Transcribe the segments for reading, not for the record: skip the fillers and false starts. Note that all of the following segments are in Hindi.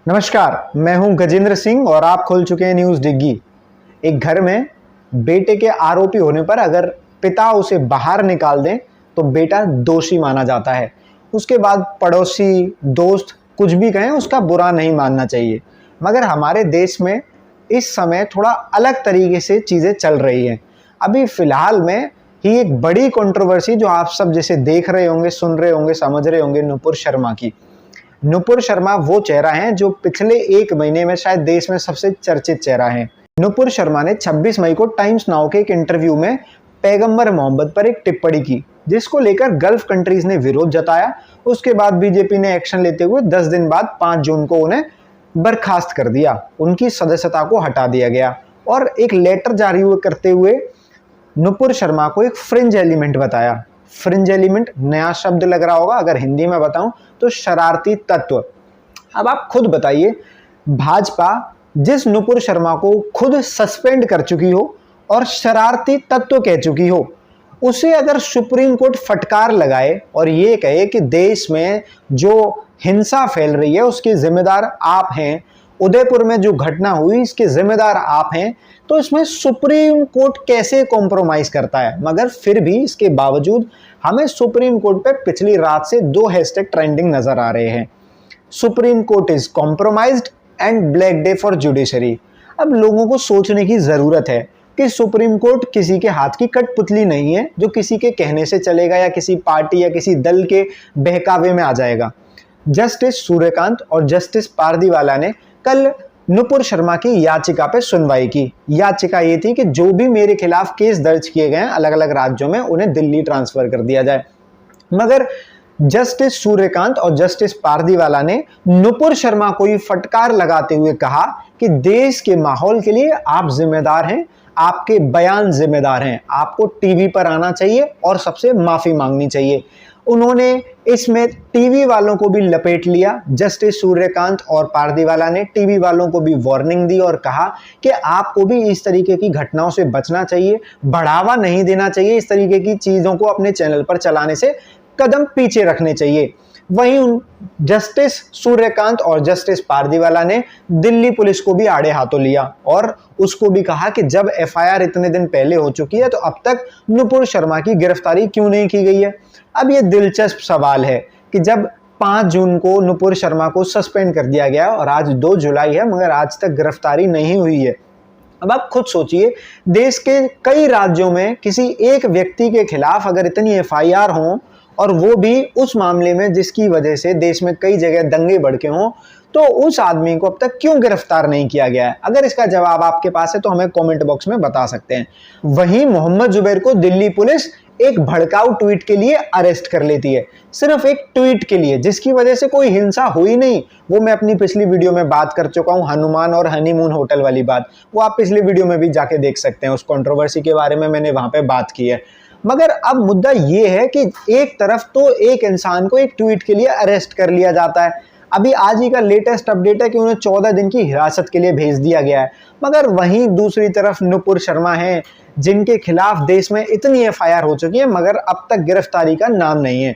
नमस्कार, मैं हूं गजेंद्र सिंह और आप खोल चुके हैं न्यूज़ डिग्गी। एक घर में बेटे के आरोपी होने पर अगर पिता उसे बाहर निकाल दें तो बेटा दोषी माना जाता है। उसके बाद पड़ोसी, दोस्त कुछ भी कहें उसका बुरा नहीं मानना चाहिए। मगर हमारे देश में इस समय थोड़ा अलग तरीके से चीज़ें चल रही हैं। अभी फ़िलहाल में ही एक बड़ी कंट्रोवर्सी जो आप सब जैसे देख रहे होंगे, सुन रहे होंगे, समझ रहे होंगे, नुपुर शर्मा की। नुपुर शर्मा वो चेहरा है जो पिछले एक महीने में शायद देश में सबसे चर्चित चेहरा है। नुपुर शर्मा ने 26 मई को टाइम्स नाउ के एक इंटरव्यू में पैगंबर मोहम्मद पर एक टिप्पणी की, जिसको लेकर गल्फ कंट्रीज ने विरोध जताया। उसके बाद बीजेपी ने एक्शन लेते हुए 10 दिन बाद 5 जून को उन्हें बर्खास्त कर दिया, उनकी सदस्यता को हटा दिया गया और एक लेटर जारी करते हुए नुपुर शर्मा को एक फ्रिंज एलिमेंट बताया। फ्रिंज एलिमेंट नया शब्द लग रहा होगा, अगर हिंदी में बताऊं तो शरारती तत्व। अब आप खुद बताइए, भाजपा जिस नुपुर शर्मा को खुद सस्पेंड कर चुकी हो और शरारती तत्व कह चुकी हो, उसे अगर सुप्रीम कोर्ट फटकार लगाए और ये कहे कि देश में जो हिंसा फैल रही है उसके जिम्मेदार आप हैं, उदयपुर में जो घटना हुई इसके जिम्मेदार आप हैं, तो इसमें सुप्रीम कोर्ट कैसे कॉम्प्रोमाइज करता है। मगर फिर भी इसके बावजूद हमें सुप्रीम कोर्ट पे पिछली रात से 2 हैशटैग ट्रेंडिंग नजर आ रहे हैं, supreme court is compromised and black day for judiciary. अब लोगों को सोचने की जरूरत है कि सुप्रीम कोर्ट किसी के हाथ की कठपुतली नहीं है जो किसी के कहने से चलेगा या किसी पार्टी या किसी दल के बहकावे में आ जाएगा। जस्टिस सूर्यकांत और जस्टिस पारदीवाला ने कल नुपुर शर्मा की याचिका पे सुनवाई की। याचिका ये थी कि जो भी मेरे खिलाफ केस दर्ज किए गए हैं अलग अलग राज्यों में, उन्हें दिल्ली ट्रांसफर कर दिया जाए। मगर जस्टिस सूर्यकांत और जस्टिस पारदीवाला ने नुपुर शर्मा को ही फटकार लगाते हुए कहा कि देश के माहौल के लिए आप जिम्मेदार हैं, आपके बयान जिम्मेदार हैं, आपको टीवी पर आना चाहिए और सबसे माफी मांगनी चाहिए। उन्होंने इसमें टीवी वालों को भी लपेट लिया। जस्टिस सूर्यकांत और पारदीवाला ने टीवी वालों को भी वार्निंग दी और कहा कि आपको भी इस तरीके की घटनाओं से बचना चाहिए, बढ़ावा नहीं देना चाहिए, इस तरीके की चीज़ों को अपने चैनल पर चलाने से कदम पीछे रखने चाहिए। वहीं जस्टिस सूर्यकांत और जस्टिस पारदीवाला ने दिल्ली पुलिस को भी आड़े हाथों लिया और उसको भी कहा कि जब एफआईआर इतने दिन पहले हो चुकी है तो अब तक नुपुर शर्मा की गिरफ्तारी क्यों नहीं की गई है। अब ये दिलचस्प सवाल है कि जब 5 जून को नुपुर शर्मा को सस्पेंड कर दिया गया और आज 2 जुलाई है मगर आज तक गिरफ्तारी नहीं हुई है। अब आप खुद सोचिए, देश के कई राज्यों में किसी एक व्यक्ति के खिलाफ अगर इतनी एफआईआर हो और वो भी उस मामले में जिसकी वजह से देश में कई जगह दंगे भड़के हों, तो उस आदमी को अब तक क्यों गिरफ्तार नहीं किया गया है। अगर इसका जवाब आपके पास है तो हमें कमेंट बॉक्स में बता सकते हैं। वहीं मोहम्मद जुबैर को दिल्ली पुलिस एक भड़काऊ ट्वीट के लिए अरेस्ट कर लेती है, सिर्फ एक ट्वीट के लिए जिसकी वजह से कोई हिंसा हुई नहीं। वो मैं अपनी पिछली वीडियो में बात कर चुका हूं, हनुमान और हनीमून होटल वाली बात, वो आप पिछली वीडियो में भी जाके देख सकते हैं। उस कंट्रोवर्सी के बारे में मैंने वहां पे बात की है। मगर अब मुद्दा ये है कि एक तरफ तो एक इंसान को एक ट्वीट के लिए अरेस्ट कर लिया जाता है। अभी आज ही का लेटेस्ट अपडेट है कि उन्हें 14 दिन की हिरासत के लिए भेज दिया गया है। मगर वहीं दूसरी तरफ नुपुर शर्मा हैं जिनके खिलाफ देश में इतनी एफआईआर हो चुकी है मगर अब तक गिरफ्तारी का नाम नहीं है।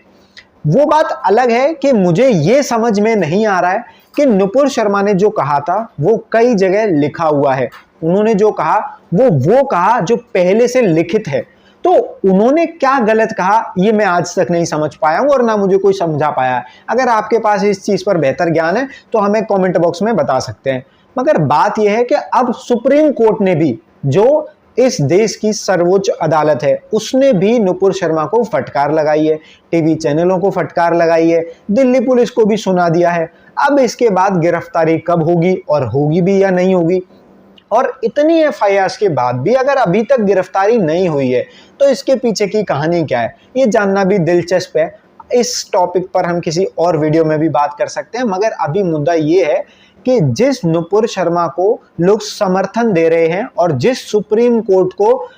वो बात अलग है कि मुझे ये समझ में नहीं आ रहा है कि नुपुर शर्मा ने जो कहा था वो कई जगह लिखा हुआ है। उन्होंने जो कहा वो कहा जो पहले से लिखित है, तो उन्होंने क्या गलत कहा ये मैं आज तक नहीं समझ पाया हूं और ना मुझे कोई समझा पाया है। अगर आपके पास इस चीज पर बेहतर ज्ञान है तो हमें कमेंट बॉक्स में बता सकते हैं। मगर बात यह है कि अब सुप्रीम कोर्ट ने भी, जो इस देश की सर्वोच्च अदालत है, उसने भी नुपुर शर्मा को फटकार लगाई है, टीवी चैनलों को फटकार लगाई है, दिल्ली पुलिस को भी सुना दिया है। अब इसके बाद गिरफ्तारी कब होगी और होगी भी या नहीं होगी, और इतनी एफआईआर के बाद भी अगर अभी तक गिरफ्तारी नहीं हुई है तो इसके पीछे की कहानी क्या है, ये जानना भी दिलचस्प है। इस टॉपिक पर हम किसी और वीडियो में भी बात कर सकते हैं। मगर अभी मुद्दा ये है कि जिस नुपुर शर्मा को लोग समर्थन दे रहे हैं और जिस सुप्रीम कोर्ट को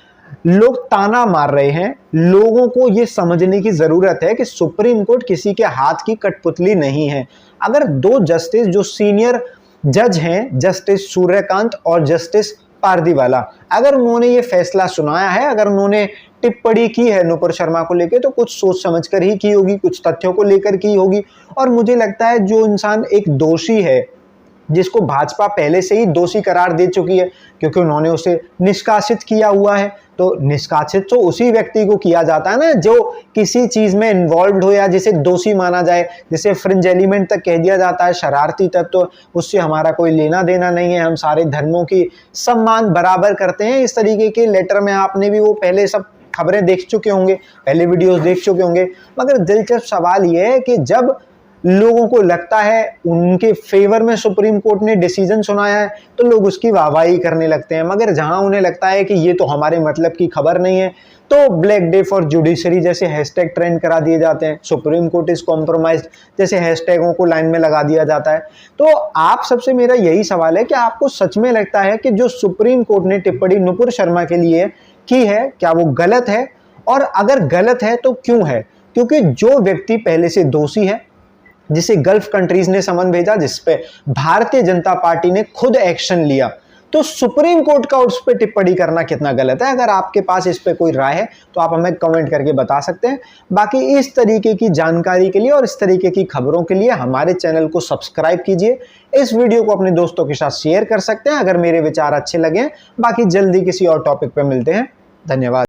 लोग ताना मार रहे हैं, लोगों को ये समझने की जरूरत है कि सुप्रीम कोर्ट किसी के हाथ की कठपुतली नहीं है। अगर 2 जस्टिस जो सीनियर जज हैं, जस्टिस सूर्यकांत और जस्टिस पारदीवाला, अगर उन्होंने ये फैसला सुनाया है, अगर उन्होंने टिप्पणी की है नुपुर शर्मा को लेकर, तो कुछ सोच समझ कर ही की होगी, कुछ तथ्यों को लेकर की होगी। और मुझे लगता है जो इंसान एक दोषी है जिसको भाजपा पहले से ही दोषी करार दे चुकी है क्योंकि उन्होंने उसे निष्कासित किया हुआ है। तो निष्कासित तो उसी व्यक्ति को किया जाता है ना जो किसी चीज में इन्वॉल्व हो या जिसे दोषी माना जाए, जिसे फ्रिंज एलिमेंट तक कह दिया जाता है, शरारती तत्व, तो उससे हमारा कोई लेना देना नहीं है, हम सारे धर्मों की सम्मान बराबर करते हैं। इस तरीके के लेटर में आपने भी वो पहले सब खबरें देख चुके होंगे, पहले वीडियोस देख चुके होंगे। मगर दिलचस्प सवाल ये है कि जब लोगों को लगता है उनके फेवर में सुप्रीम कोर्ट ने डिसीजन सुनाया है तो लोग उसकी वाहवाही करने लगते हैं, मगर जहां उन्हें लगता है कि ये तो हमारे मतलब की खबर नहीं है तो ब्लैक डे फॉर जुडिशरी जैसे हैशटैग ट्रेंड करा दिए जाते हैं, सुप्रीम कोर्ट इज कॉम्प्रोमाइज्ड जैसे हैशटैगों को लाइन में लगा दिया जाता है। तो आप सबसे मेरा यही सवाल है कि आपको सच में लगता है कि जो सुप्रीम कोर्ट ने टिप्पणी नुपुर शर्मा के लिए की है क्या वो गलत है, और अगर गलत है तो क्यों है? क्योंकि जो व्यक्ति पहले से दोषी है, जिसे गल्फ कंट्रीज ने समन भेजा, जिस पे भारतीय जनता पार्टी ने खुद एक्शन लिया, तो सुप्रीम कोर्ट का उस पर टिप्पणी करना कितना गलत है? अगर आपके पास इस पे कोई राय है तो आप हमें कमेंट करके बता सकते हैं। बाकी इस तरीके की जानकारी के लिए और इस तरीके की खबरों के लिए हमारे चैनल को सब्सक्राइब कीजिए। इस वीडियो को अपने दोस्तों के साथ शेयर कर सकते हैं अगर मेरे विचार अच्छे लगे। बाकी जल्दी किसी और टॉपिक पे मिलते हैं। धन्यवाद।